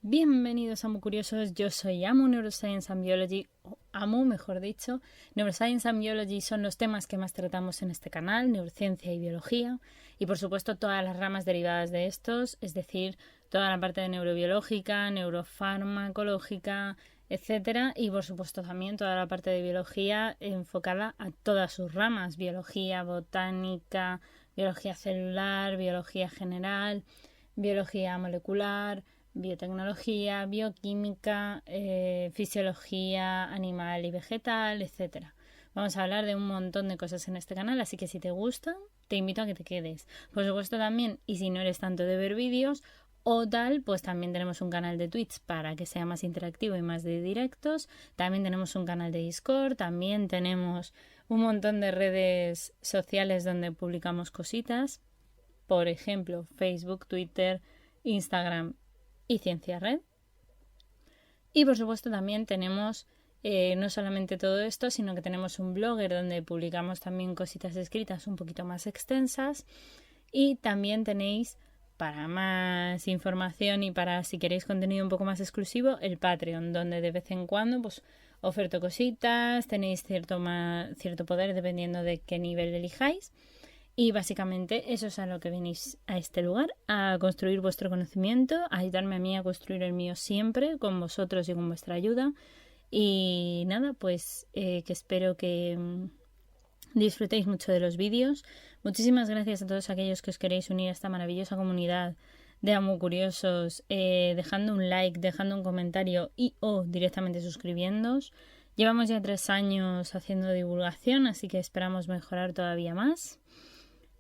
Bienvenidos a Amu Curiosos, yo soy Amu Neuroscience and Biology, o Amu mejor dicho. Neuroscience and Biology son los temas que más tratamos en este canal, neurociencia y biología, y por supuesto todas las ramas derivadas de estos, es decir, toda la parte de neurobiológica, neurofarmacológica, etcétera, y por supuesto también toda la parte de biología enfocada a todas sus ramas, biología botánica, biología celular, biología general, biología molecular, biotecnología, bioquímica, fisiología animal y vegetal, etcétera. Vamos a hablar de un montón de cosas en este canal, así que si te gusta, te invito a que te quedes. Por supuesto también, y si no eres tanto de ver vídeos o tal, pues también tenemos un canal de Twitch para que sea más interactivo y más de directos. También tenemos un canal de Discord, también tenemos un montón de redes sociales donde publicamos cositas. Por ejemplo, Facebook, Twitter, Instagram y Ciencia Red. Y por supuesto también tenemos no solamente todo esto, sino que tenemos un blogger donde publicamos también cositas escritas un poquito más extensas. Y también tenéis, para más información y para si queréis contenido un poco más exclusivo, el Patreon, donde de vez en cuando pues oferto cositas, tenéis cierto poder dependiendo de qué nivel elijáis. Y básicamente eso es a lo que venís a este lugar, a construir vuestro conocimiento, a ayudarme a mí a construir el mío siempre, con vosotros y con vuestra ayuda. Y nada, pues que espero que disfrutéis mucho de los vídeos. Muchísimas gracias a todos aquellos que os queréis unir a esta maravillosa comunidad de Amu Curiosos, dejando un like, dejando un comentario y o directamente suscribiéndoos. Llevamos ya 3 años haciendo divulgación, así que esperamos mejorar todavía más.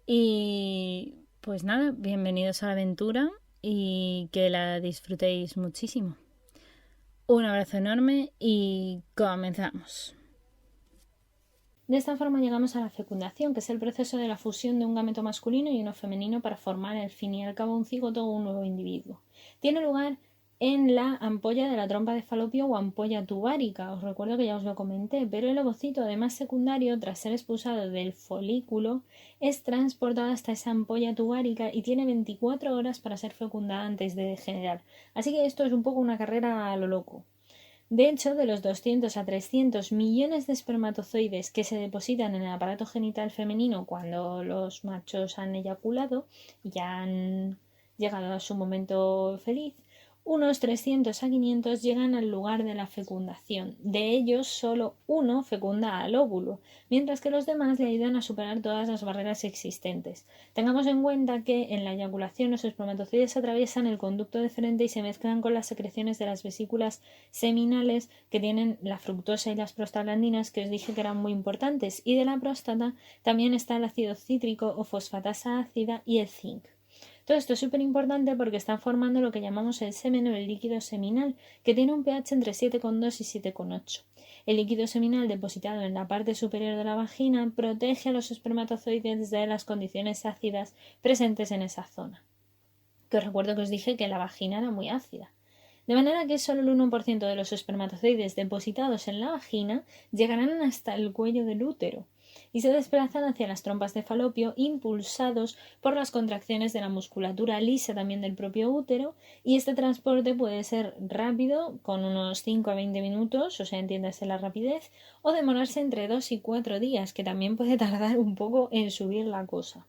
Y pues nada, bienvenidos a la aventura y que la disfrutéis muchísimo. Un abrazo enorme y comenzamos. De esta forma llegamos a la fecundación, que es el proceso de la fusión de un gameto masculino y uno femenino para formar al fin y al cabo un cigoto o un nuevo individuo. Tiene lugar en la ampolla de la trompa de falopio o ampolla tubárica. Os recuerdo que ya os lo comenté, pero el ovocito, además secundario, tras ser expulsado del folículo, es transportado hasta esa ampolla tubárica y tiene 24 horas para ser fecundada antes de degenerar. Así que esto es un poco una carrera a lo loco. De hecho, de los 200 a 300 millones de espermatozoides que se depositan en el aparato genital femenino cuando los machos han eyaculado y ya han llegado a su momento feliz, unos 300 a 500 llegan al lugar de la fecundación. De ellos, solo uno fecunda al óvulo, mientras que los demás le ayudan a superar todas las barreras existentes. Tengamos en cuenta que en la eyaculación los espermatozoides atraviesan el conducto deferente y se mezclan con las secreciones de las vesículas seminales que tienen la fructosa y las prostaglandinas, que os dije que eran muy importantes, y de la próstata también está el ácido cítrico o fosfatasa ácida y el zinc. Todo esto es súper importante porque están formando lo que llamamos el semen o el líquido seminal, que tiene un pH entre 7,2 y 7,8. El líquido seminal depositado en la parte superior de la vagina protege a los espermatozoides de las condiciones ácidas presentes en esa zona. Que os recuerdo que os dije que la vagina era muy ácida. De manera que solo el 1% de los espermatozoides depositados en la vagina llegarán hasta el cuello del útero y se desplazan hacia las trompas de falopio impulsados por las contracciones de la musculatura lisa también del propio útero, y este transporte puede ser rápido, con unos 5 a 20 minutos, o sea, entiéndase la rapidez, o demorarse entre 2 y 4 días, que también puede tardar un poco en subir la cosa.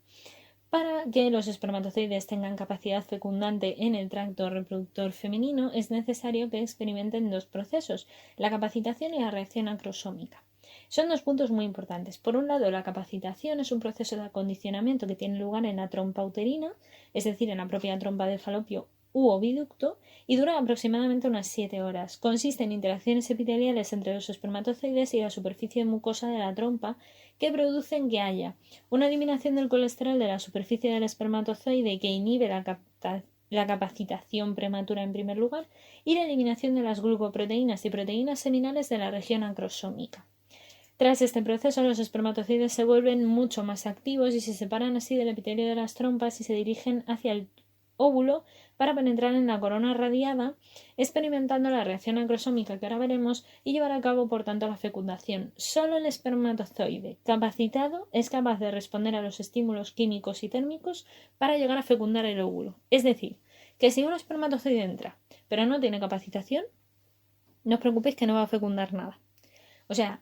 Para que los espermatozoides tengan capacidad fecundante en el tracto reproductor femenino, es necesario que experimenten dos procesos, la capacitación y la reacción acrosómica. Son 2 puntos muy importantes. Por un lado, la capacitación es un proceso de acondicionamiento que tiene lugar en la trompa uterina, es decir, en la propia trompa del falopio u oviducto, y dura aproximadamente unas 7 horas. Consiste en interacciones epiteliales entre los espermatozoides y la superficie mucosa de la trompa que producen que haya una eliminación del colesterol de la superficie del espermatozoide que inhibe la capacitación prematura en primer lugar, y la eliminación de las glucoproteínas y proteínas seminales de la región acrosómica. Tras este proceso, los espermatozoides se vuelven mucho más activos y se separan así del epitelio de las trompas y se dirigen hacia el óvulo para penetrar en la corona radiada, experimentando la reacción acrosómica que ahora veremos y llevar a cabo, por tanto, la fecundación. Solo el espermatozoide capacitado es capaz de responder a los estímulos químicos y térmicos para llegar a fecundar el óvulo. Es decir, que si un espermatozoide entra, pero no tiene capacitación, no os preocupéis que no va a fecundar nada. O sea,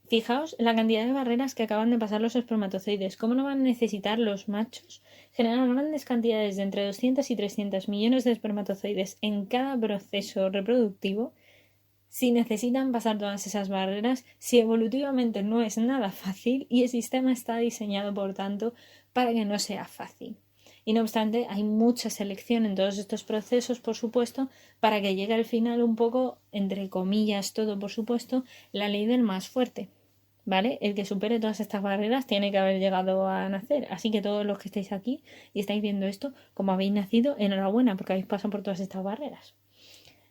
fijaos la cantidad de barreras que acaban de pasar los espermatozoides. ¿Cómo no van a necesitar los machos generar grandes cantidades de entre 200 y 300 millones de espermatozoides en cada proceso reproductivo si necesitan pasar todas esas barreras, si evolutivamente no es nada fácil y el sistema está diseñado, por tanto, para que no sea fácil? Y no obstante, hay mucha selección en todos estos procesos, por supuesto, para que llegue al final un poco, entre comillas, todo, por supuesto, la ley del más fuerte. ¿Vale? El que supere todas estas barreras tiene que haber llegado a nacer. Así que todos los que estáis aquí y estáis viendo esto, como habéis nacido, enhorabuena, porque habéis pasado por todas estas barreras.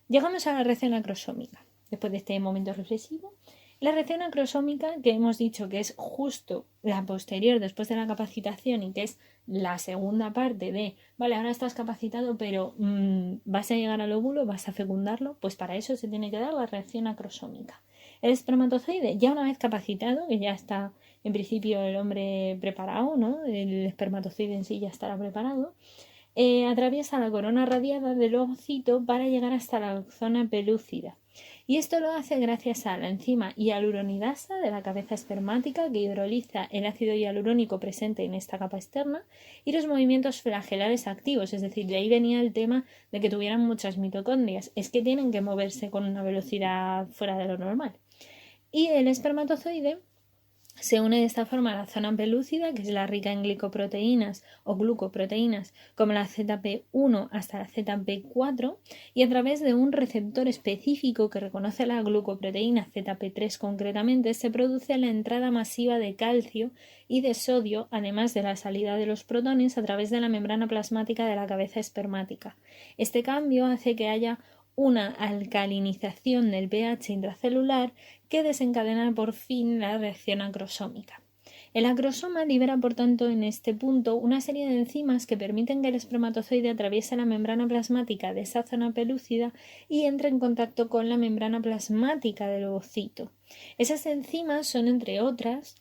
Llegamos a la reacción acrosómica. Después de este momento reflexivo, la reacción acrosómica, que hemos dicho que es justo la posterior después de la capacitación y que es la segunda parte de, vale, ahora estás capacitado, pero vas a llegar al óvulo, vas a fecundarlo, pues para eso se tiene que dar la reacción acrosómica. El espermatozoide, ya una vez capacitado, que ya está en principio el hombre preparado, ¿no? El espermatozoide en sí ya estará preparado, atraviesa la corona radiada del ovocito para llegar hasta la zona pelúcida. Y esto lo hace gracias a la enzima hialuronidasa de la cabeza espermática que hidroliza el ácido hialurónico presente en esta capa externa y los movimientos flagelares activos, es decir, de ahí venía el tema de que tuvieran muchas mitocondrias, es que tienen que moverse con una velocidad fuera de lo normal. Y el espermatozoide se une de esta forma a la zona pelúcida, que es la rica en glicoproteínas o glucoproteínas, como la ZP1 hasta la ZP4, y a través de un receptor específico que reconoce la glucoproteína ZP3 concretamente, se produce la entrada masiva de calcio y de sodio, además de la salida de los protones a través de la membrana plasmática de la cabeza espermática. Este cambio hace que haya una alcalinización del pH intracelular que desencadena por fin la reacción acrosómica. El acrosoma libera, por tanto, en este punto una serie de enzimas que permiten que el espermatozoide atraviese la membrana plasmática de esa zona pelúcida y entre en contacto con la membrana plasmática del ovocito. Esas enzimas son, entre otras,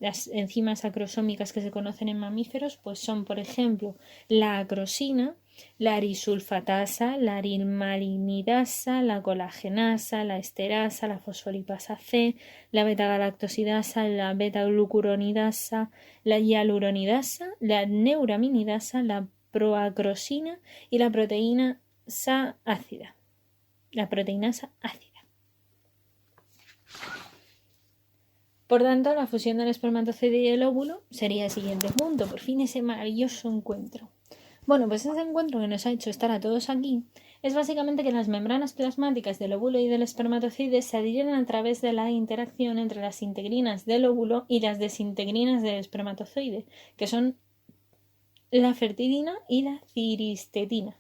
las enzimas acrosómicas que se conocen en mamíferos, pues son, por ejemplo, la acrosina, la arisulfatasa, la arilmarinidasa, la colagenasa, la esterasa, la fosfolipasa C, la beta-galactosidasa, la beta-glucuronidasa, la hialuronidasa, la neuraminidasa, la proacrosina y la proteinasa ácida. Por tanto, la fusión del espermatozoide y el óvulo sería el siguiente punto, por fin ese maravilloso encuentro. Bueno, pues ese encuentro que nos ha hecho estar a todos aquí es básicamente que las membranas plasmáticas del óvulo y del espermatozoide se adhieren a través de la interacción entre las integrinas del óvulo y las desintegrinas del espermatozoide, que son la fertilina y la ciristetina,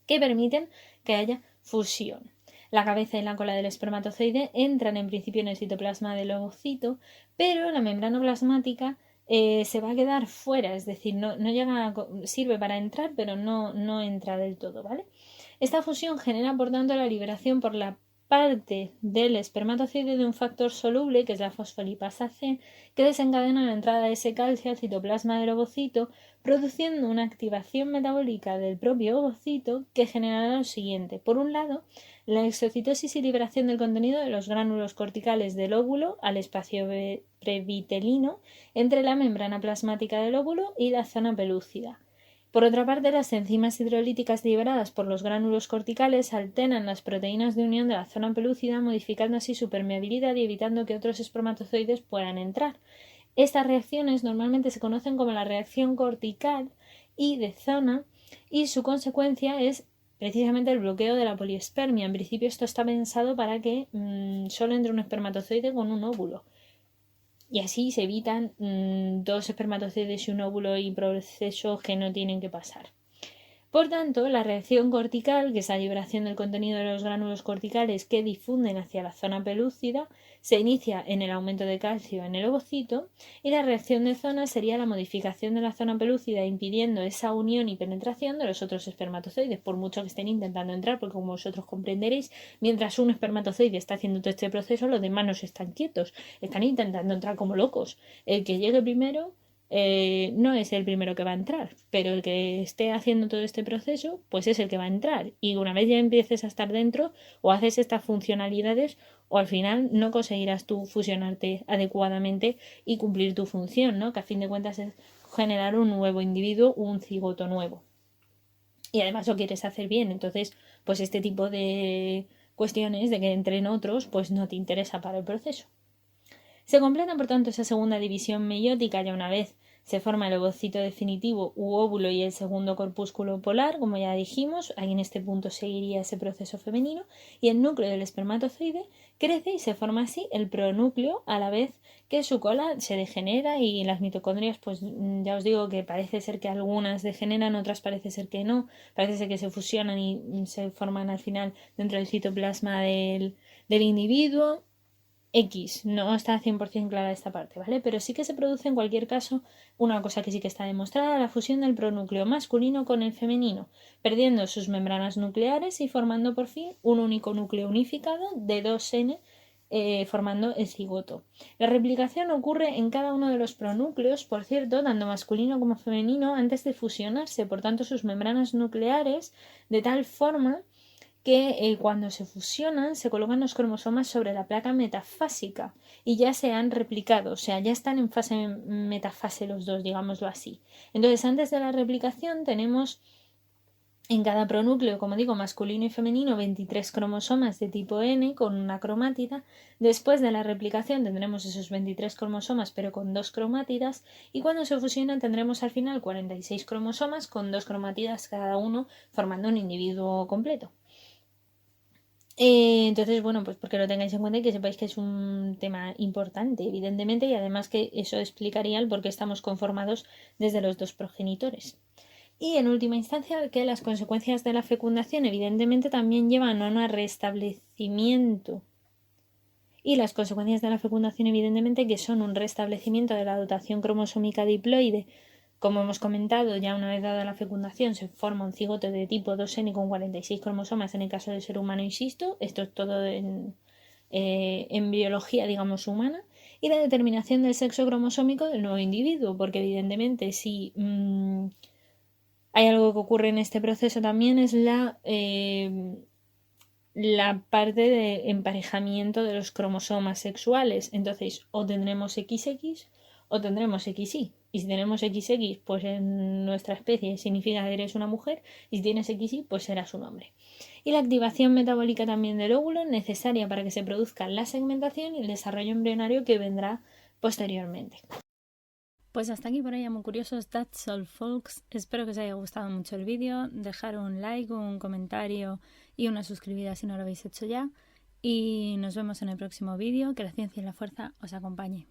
que permiten que haya fusión. La cabeza y la cola del espermatozoide entran en principio en el citoplasma del ovocito, pero la membrana plasmática se va a quedar fuera, es decir, no llega sirve para entrar, pero no entra del todo, ¿vale? Esta fusión genera, por tanto, la liberación por la parte del espermatozoide de un factor soluble, que es la fosfolipasa C, que desencadena la entrada de ese calcio al citoplasma del ovocito, produciendo una activación metabólica del propio ovocito que generará lo siguiente. Por un lado, la exocitosis y liberación del contenido de los gránulos corticales del óvulo al espacio previtelino entre la membrana plasmática del óvulo y la zona pelúcida. Por otra parte, las enzimas hidrolíticas liberadas por los gránulos corticales alteran las proteínas de unión de la zona pelúcida, modificando así su permeabilidad y evitando que otros espermatozoides puedan entrar. Estas reacciones normalmente se conocen como la reacción cortical y de zona, y su consecuencia es precisamente el bloqueo de la poliespermia. En principio esto está pensado para que solo entre un espermatozoide con un óvulo. Y así se evitan dos espermatozoides y un óvulo y procesos que no tienen que pasar. Por tanto, la reacción cortical, que es la liberación del contenido de los gránulos corticales que difunden hacia la zona pelúcida, se inicia en el aumento de calcio en el ovocito, y la reacción de zona sería la modificación de la zona pelúcida impidiendo esa unión y penetración de los otros espermatozoides, por mucho que estén intentando entrar, porque como vosotros comprenderéis, mientras un espermatozoide está haciendo todo este proceso, los demás no están quietos, están intentando entrar como locos. El que llegue primero no es el primero que va a entrar, pero el que esté haciendo todo este proceso, pues es el que va a entrar. Y una vez ya empieces a estar dentro, o haces estas funcionalidades, o al final no conseguirás tú fusionarte adecuadamente y cumplir tu función, ¿no? Que a fin de cuentas es generar un nuevo individuo, un cigoto nuevo. Y además lo quieres hacer bien, entonces, pues este tipo de cuestiones de que entren otros, pues no te interesa para el proceso. Se completa, por tanto, esa segunda división meiótica ya una vez se forma el ovocito definitivo u óvulo y el segundo corpúsculo polar, como ya dijimos, ahí en este punto seguiría ese proceso femenino, y el núcleo del espermatozoide crece y se forma así el pronúcleo, a la vez que su cola se degenera y las mitocondrias, pues ya os digo que parece ser que algunas degeneran, otras parece ser que no, parece ser que se fusionan y se forman al final dentro del citoplasma del individuo. X, no está 100% clara esta parte, ¿vale? Pero sí que se produce en cualquier caso una cosa que sí que está demostrada, la fusión del pronúcleo masculino con el femenino, perdiendo sus membranas nucleares y formando por fin un único núcleo unificado de 2N, formando el cigoto. La replicación ocurre en cada uno de los pronúcleos, por cierto, tanto masculino como femenino, antes de fusionarse, por tanto sus membranas nucleares, de tal forma que cuando se fusionan se colocan los cromosomas sobre la placa metafásica y ya se han replicado, o sea, ya están en fase metafase los dos, digámoslo así. Entonces, antes de la replicación tenemos en cada pronúcleo, como digo, masculino y femenino, 23 cromosomas de tipo N con una cromátida. Después de la replicación tendremos esos 23 cromosomas pero con 2 cromátidas, y cuando se fusionan tendremos al final 46 cromosomas con 2 cromátidas cada uno, formando un individuo completo. Entonces, bueno, pues porque lo tengáis en cuenta y que sepáis que es un tema importante, evidentemente, y además que eso explicaría el por qué estamos conformados desde los dos progenitores. Y en última instancia, que las consecuencias de la fecundación evidentemente también llevan a un restablecimiento. Y las consecuencias de la fecundación evidentemente que son un restablecimiento de la dotación cromosómica diploide. Como hemos comentado, ya una vez dada la fecundación se forma un cigoto de tipo 2N con 46 cromosomas en el caso del ser humano, insisto. Esto es todo en biología, digamos, humana. Y la determinación del sexo cromosómico del nuevo individuo, porque evidentemente si hay algo que ocurre en este proceso también es la parte de emparejamiento de los cromosomas sexuales. Entonces, o tendremos XX o tendremos XY. Y si tenemos XX, pues en nuestra especie significa que eres una mujer, y si tienes XY, pues serás un hombre. Y la activación metabólica también del óvulo, necesaria para que se produzca la segmentación y el desarrollo embrionario que vendrá posteriormente. Pues hasta aquí por hoy, muy curiosos. That's all, folks. Espero que os haya gustado mucho el vídeo. Dejar un like, un comentario y una suscribida si no lo habéis hecho ya. Y nos vemos en el próximo vídeo. Que la ciencia y la fuerza os acompañe.